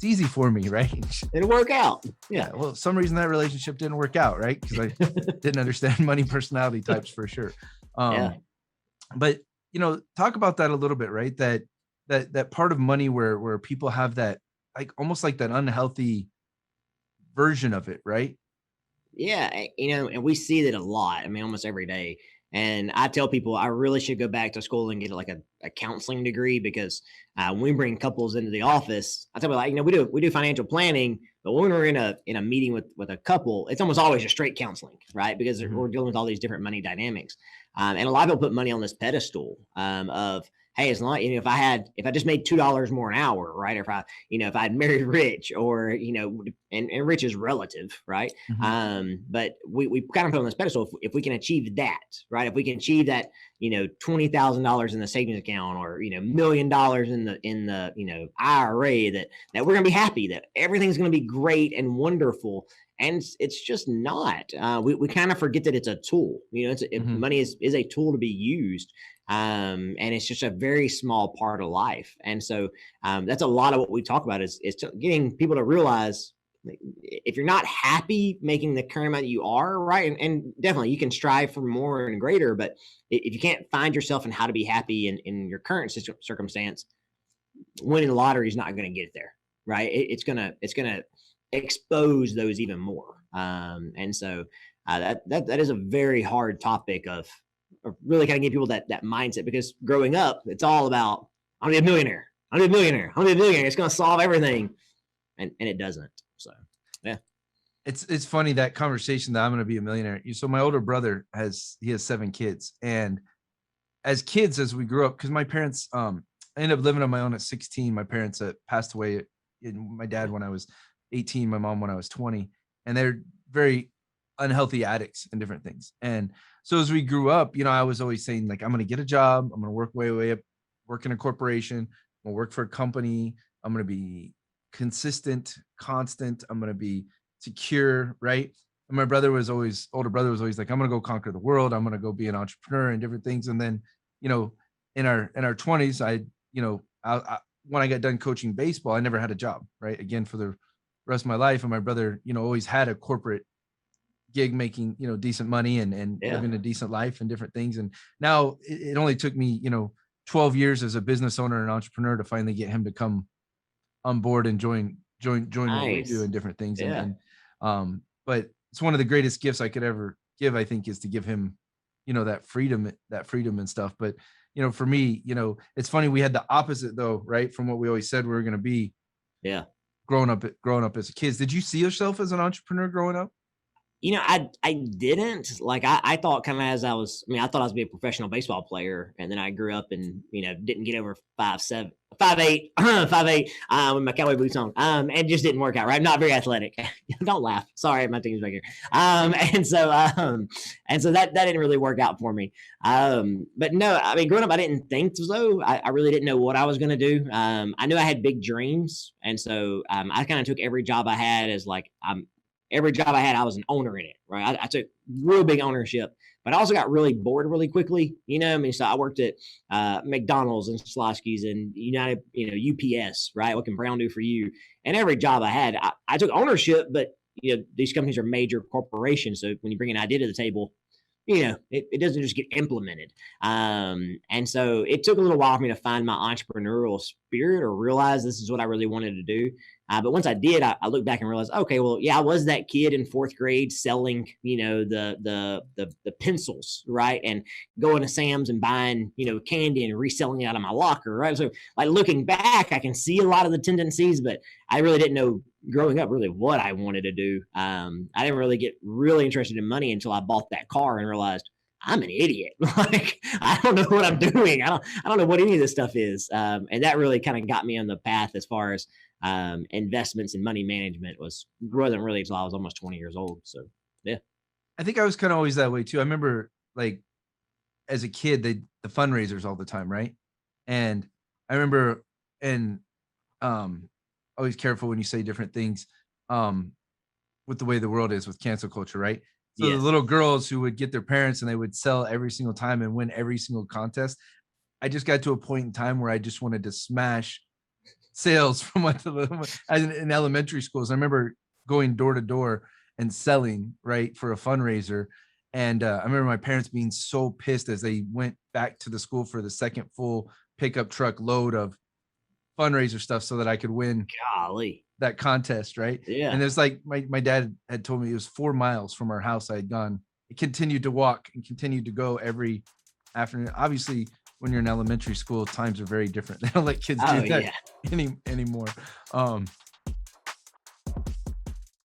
it's easy for me, right? It'll work out. Yeah. Well, some reason that relationship didn't work out, right? Because I didn't understand money personality types for sure. But talk about that a little bit, right? That part of money where people have that, like almost like that unhealthy version of it, right? Yeah, and we see that a lot. I mean, almost every day. And I tell people I really should go back to school and get like a counseling degree, because when we bring couples into the office, I tell them, like, we do financial planning, but when we're in a meeting with a couple, it's almost always just straight counseling, right? Because we're dealing with all these different money dynamics, and a lot of people put money on this pedestal of, hey, as long, if I just made $2 more an hour, right? Or if I'd married rich, or and rich is relative, right? But we kind of put on this pedestal, if we can achieve that, right? If we can achieve that, $20,000 in the savings account, or $1 million in the IRA, that we're gonna be happy, that everything's gonna be great and wonderful. And it's just not. We kind of forget that it's a tool. Money is a tool to be used. And it's just a very small part of life. And so that's a lot of what we talk about is getting people to realize, if you're not happy making the current amount that you are, right, and definitely you can strive for more and greater, but if you can't find yourself in how to be happy in your current circumstance, winning the lottery is not going to get there, right? It's gonna expose those even more. And so that is a very hard topic of really kind of give people that mindset, because growing up, it's all about, I'm gonna be a millionaire. I'm gonna be a millionaire. I'm gonna be a millionaire. It's gonna solve everything. And it doesn't. So yeah. It's funny, that conversation that I'm gonna be a millionaire. So my older brother has 7 kids. And as kids, as we grew up, because my parents, I ended up living on my own at 16. My parents passed away, my dad when I was 18, my mom when I was 20, and they're very unhealthy addicts and different things. And so as we grew up, I was always saying, like, I'm going to get a job. I'm going to work way up, work in a corporation. I'm going to work for a company. I'm going to be consistent, constant. I'm going to be secure. Right. And my older brother was always like, I'm going to go conquer the world. I'm going to go be an entrepreneur and different things. And then, in our 20s, when I got done coaching baseball, I never had a job, right? Again, for the rest of my life. And my brother, always had a corporate gig, making, decent money and living a decent life and different things. And now it only took me, 12 years as a business owner and entrepreneur to finally get him to come on board and join nice. What we do and different things. Yeah. But it's one of the greatest gifts I could ever give, I think, is to give him, that freedom and stuff. But, for me, it's funny, we had the opposite though, right? From what we always said we were going to be. Yeah. Growing up as kids. Did you see yourself as an entrepreneur growing up? I didn't, like, I thought kind of I thought I was be a professional baseball player, and then I grew up and, didn't get over 5'7", 5'8", 5'8", with my cowboy boots on, and just didn't work out, right? I'm not very athletic. Don't laugh. Sorry, my team's back here. And so that didn't really work out for me. But no, growing up, I didn't think so. I really didn't know what I was going to do. I knew I had big dreams. And so I kind of took every job I had as like, every job I had, I was an owner in it, right? I took real big ownership, but I also got really bored really quickly. So I worked at McDonald's and Sloshki's and United, UPS, right? What can Brown do for you? And every job I had, I took ownership, but these companies are major corporations. So when you bring an idea to the table, it doesn't just get implemented. And so it took a little while for me to find my entrepreneurial spirit or realize this is what I really wanted to do. But once I did, I looked back and realized, okay, well, yeah, I was that kid in 4th grade selling, the pencils, right? And going to Sam's and buying, candy and reselling it out of my locker, right? So like looking back, I can see a lot of the tendencies, but I really didn't know growing up really what I wanted to do. I didn't really get really interested in money until I bought that car and realized I'm an idiot. Like, I don't know what I'm doing. I don't know what any of this stuff is. And that really kind of got me on the path as far as investments and money management wasn't really until I was almost 20 years old. So yeah. I think I was kind of always that way too. I remember, like, as a kid, the fundraisers all the time, right? And I remember, and always careful when you say different things with the way the world is with cancel culture, right? So yes. The little girls who would get their parents and they would sell every single time and win every single contest. I just got to a point in time where I just wanted to smash sales from in elementary schools. I remember going door to door and selling, right, for a fundraiser. And I remember my parents being so pissed as they went back to the school for the second full pickup truck load of fundraiser stuff so that I could win Golly. that contest, right? Yeah. And it's like my dad had told me it was 4 miles from our house I had gone. It continued to walk and continued to go every afternoon. Obviously, when you're in elementary school, times are very different. They don't let kids do Oh that yeah. anymore.